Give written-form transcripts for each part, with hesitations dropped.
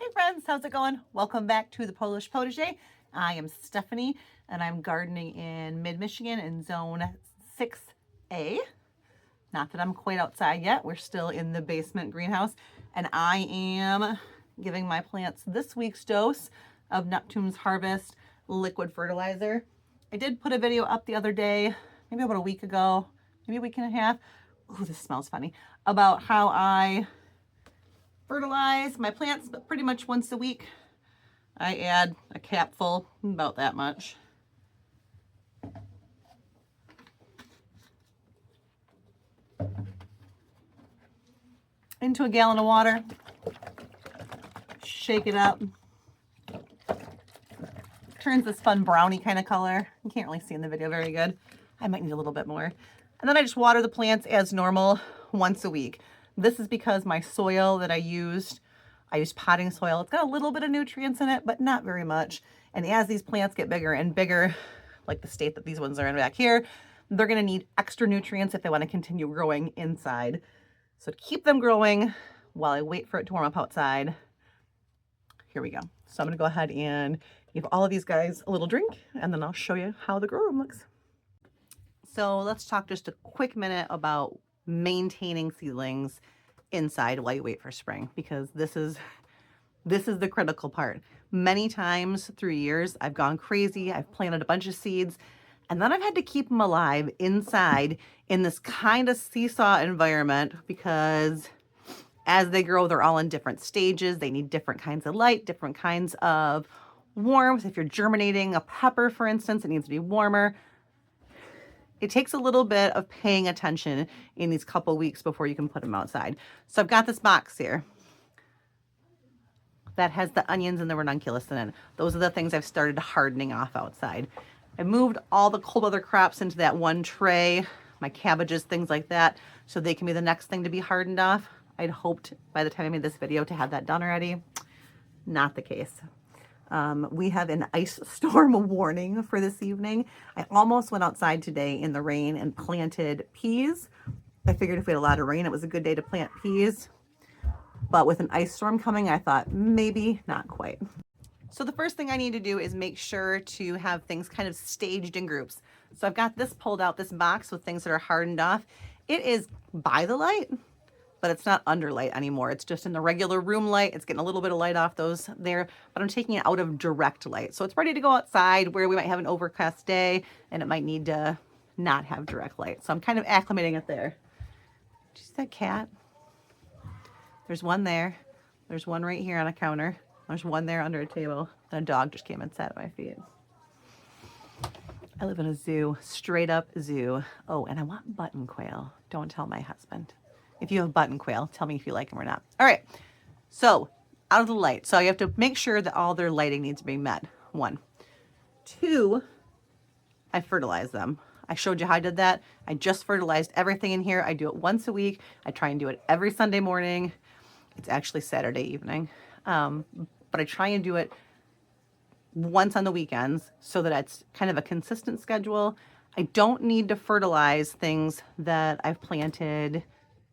Hey friends, how's it going? Welcome back to the Polish Potager. I am Stephanie and I'm gardening in mid-Michigan in zone 6A. Not that I'm quite outside yet. We're still in the basement greenhouse and I am giving my plants this week's dose of Neptune's Harvest liquid fertilizer. I did put a video up the other day, maybe about a week ago, maybe a week and a half. Ooh, this smells funny. About how I fertilize my plants, but pretty much once a week. I add a capful, about that much. Into a gallon of water. Shake it up. Turns this fun brownie kind of color. You can't really see in the video very good. I might need a little bit more. And then I just water the plants as normal once a week. This is because my soil that I used potting soil. It's got a little bit of nutrients in it, but not very much. And as these plants get bigger and bigger, like the state that these ones are in back here, they're going to need extra nutrients if they want to continue growing inside. So to keep them growing while I wait for it to warm up outside, here we go. So I'm going to go ahead and give all of these guys a little drink, and then I'll show you how the grow room looks. So let's talk just a quick minute about maintaining seedlings inside while you wait for spring, because this is the critical part. Many times through years, I've gone crazy. I've planted a bunch of seeds, and then I've had to keep them alive inside in this kind of seesaw environment because as they grow, they're all in different stages. They need different kinds of light, different kinds of warmth. If you're germinating a pepper, for instance, it needs to be warmer. It takes a little bit of paying attention in these couple weeks before you can put them outside. So I've got this box here that has the onions and the ranunculus in it. Those are the things I've started hardening off outside. I moved all the cold weather crops into that one tray, my cabbages, things like that, so they can be the next thing to be hardened off. I'd hoped by the time I made this video to have that done already. Not the case. We have an ice storm warning for this evening. I almost went outside today in the rain and planted peas. I figured if we had a lot of rain, it was a good day to plant peas. But with an ice storm coming, I thought maybe not quite. So the first thing I need to do is make sure to have things kind of staged in groups. So I've got this pulled out, this box with things that are hardened off. It is by the light, but it's not under light anymore. It's just in the regular room light. It's getting a little bit of light off those there, but I'm taking it out of direct light. So it's ready to go outside where we might have an overcast day and it might need to not have direct light. So I'm kind of acclimating it there. Did you see that cat? There's one there. There's one right here on a counter. There's one there under a table. And a dog just came and sat at my feet. I live in a zoo, straight up zoo. Oh, and I want button quail. Don't tell my husband. If you have button quail, tell me if you like them or not. All right, so out of the light. So you have to make sure that all their lighting needs to be met. 1. 2, I fertilize them. I showed you how I did that. I just fertilized everything in here. I do it once a week. I try and do it every Sunday morning. It's actually Saturday evening. But I try and do it once on the weekends so that it's kind of a consistent schedule. I don't need to fertilize things that I've planted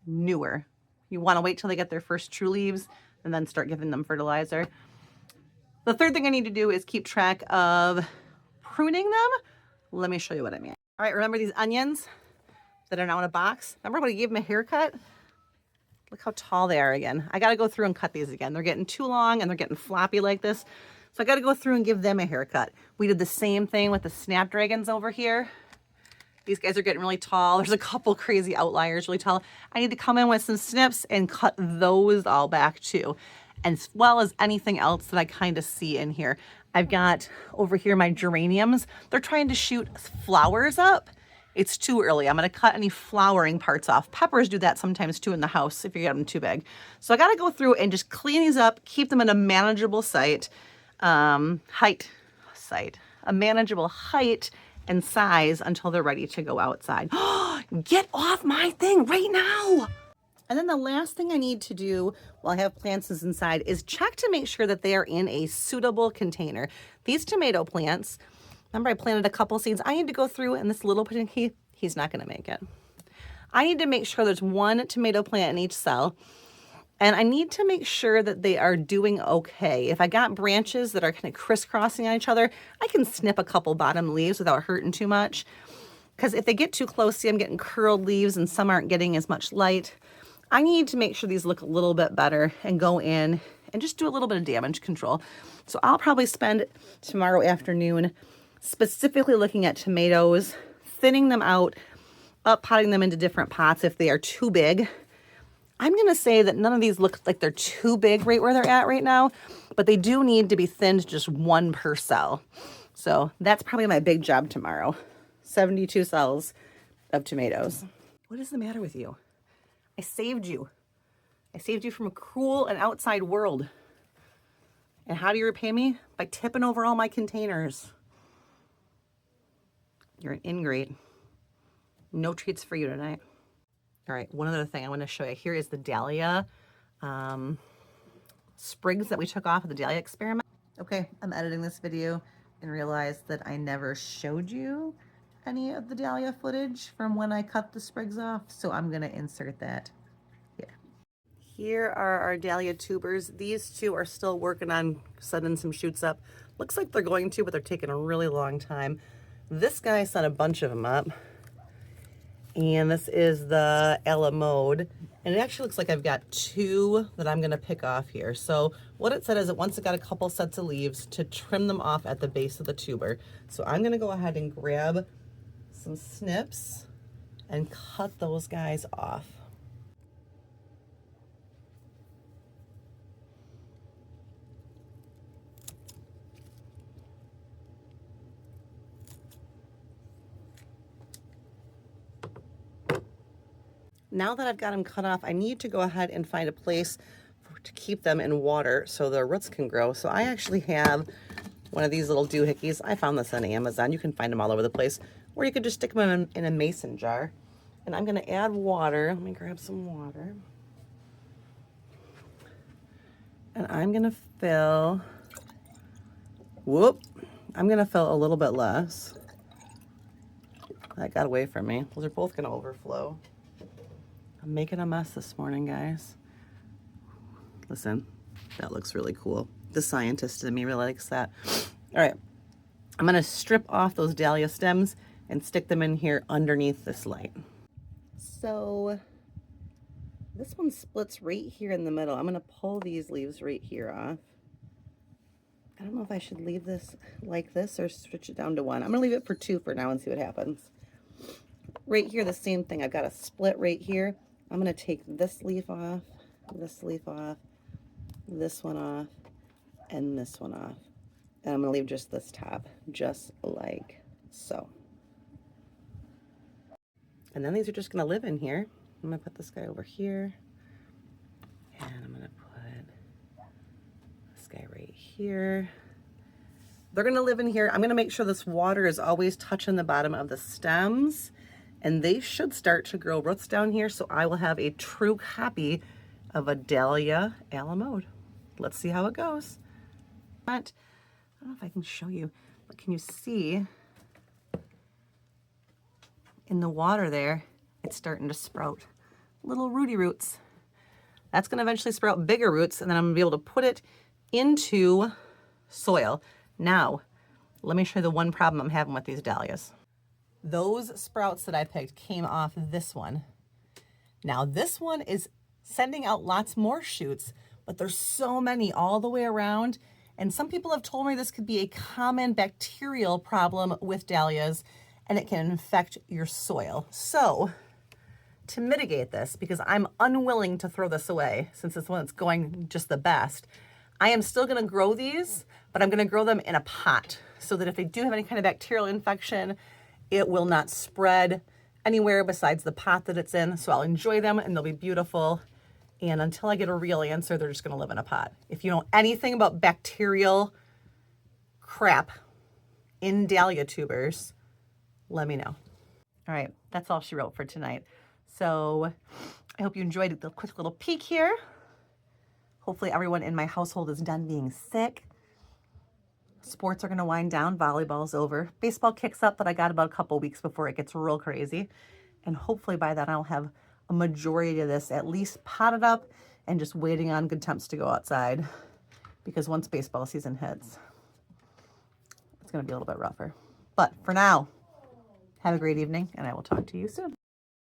newer. You want to wait till they get their first true leaves and then start giving them fertilizer. The third thing I need to do is keep track of pruning them. Let me show you what I mean. All right, remember these onions that are now in a box? Remember when I gave them a haircut? Look how tall they are again. I got to go through and cut these again. They're getting too long and they're getting floppy like this. So I got to go through and give them a haircut. We did the same thing with the snapdragons over here. These guys are getting really tall. There's a couple crazy outliers really tall. I need to come in with some snips and cut those all back too, as well as anything else that I kind of see in here. I've got over here my geraniums. They're trying to shoot flowers up. It's too early. I'm going to cut any flowering parts off. Peppers do that sometimes too in the house if you get them too big. So I got to go through and just clean these up, keep them in a manageable a manageable height and size until they're ready to go outside. Get off my thing right now. And then the last thing I need to do while I have plants inside is check to make sure that they are in a suitable container. These tomato plants, remember I planted a couple seeds. I need to go through and this little he's not going to make it. I need to make sure there's one tomato plant in each cell. And I need to make sure that they are doing okay. If I got branches that are kind of crisscrossing on each other, I can snip a couple bottom leaves without hurting too much. Because if they get too close, see, I'm getting curled leaves and some aren't getting as much light. I need to make sure these look a little bit better and go in and just do a little bit of damage control. So I'll probably spend tomorrow afternoon specifically looking at tomatoes, thinning them out, up potting them into different pots if they are too big. I'm going to say that none of these look like they're too big right where they're at right now, but they do need to be thinned just one per cell. So that's probably my big job tomorrow. 72 cells of tomatoes. What is the matter with you? I saved you. I saved you from a cruel and outside world. And how do you repay me? By tipping over all my containers. You're an ingrate. No treats for you tonight. All right, one other thing I want to show you here is the Dahlia sprigs that we took off of the Dahlia experiment. Okay, I'm editing this video and realized that I never showed you any of the Dahlia footage from when I cut the sprigs off, so I'm gonna insert that here. Here are our Dahlia tubers. These two are still working on setting some shoots up. Looks like they're going to, but they're taking a really long time. This guy set a bunch of them up, and this is the a la mode, and it actually looks like I've got two that I'm gonna pick off here. So what it said is that once it got a couple sets of leaves, to trim them off at the base of the tuber. So I'm gonna go ahead and grab some snips and cut those guys off. Now that I've got them cut off, I need to go ahead and find a place to keep them in water so their roots can grow. So I actually have one of these little doohickeys. I found this on Amazon. You can find them all over the place, where you could just stick them in a mason jar. And I'm going to add water. Let me grab some water. And I'm going to fill, I'm going to fill a little bit less. That got away from me. Those are both going to overflow. I'm making a mess this morning, guys. Listen, that looks really cool. The scientist in me really likes that. All right, I'm going to strip off those Dahlia stems and stick them in here underneath this light. So this one splits right here in the middle. I'm going to pull these leaves right here off. I don't know if I should leave this like this or switch it down to one. I'm going to leave it for two for now and see what happens. Right here, the same thing. I've got a split right here. I'm going to take this leaf off, this leaf off, this one off, and this one off. And I'm going to leave just this top, just like so. And then these are just going to live in here. I'm going to put this guy over here. And I'm going to put this guy right here. They're going to live in here. I'm going to make sure this water is always touching the bottom of the stems. And they should start to grow roots down here. So I will have a true copy of a Dahlia a la mode. Let's see how it goes. But I don't know if I can show you, but can you see in the water there, it's starting to sprout little rooty roots. That's going to eventually sprout bigger roots, and then I'm going to be able to put it into soil. Now, let me show you the one problem I'm having with these dahlias. Those sprouts that I picked came off this one. Now, this one is sending out lots more shoots, but there's so many all the way around. And some people have told me this could be a common bacterial problem with dahlias, and it can infect your soil. So to mitigate this, because I'm unwilling to throw this away since it's one that's going just the best, I am still going to grow these, but I'm going to grow them in a pot so that if they do have any kind of bacterial infection, it will not spread anywhere besides the pot that it's in. So I'll enjoy them and they'll be beautiful. And until I get a real answer, they're just going to live in a pot. If you know anything about bacterial crap in dahlia tubers, let me know. All right, that's all she wrote for tonight. So I hope you enjoyed the quick little peek here. Hopefully everyone in my household is done being sick. Sports are going to wind down. Volleyball's over. Baseball kicks up, but I got about a couple weeks before it gets real crazy. And hopefully by then I'll have a majority of this at least potted up and just waiting on good temps to go outside, because once baseball season hits, it's going to be a little bit rougher. But for now, have a great evening, and I will talk to you soon.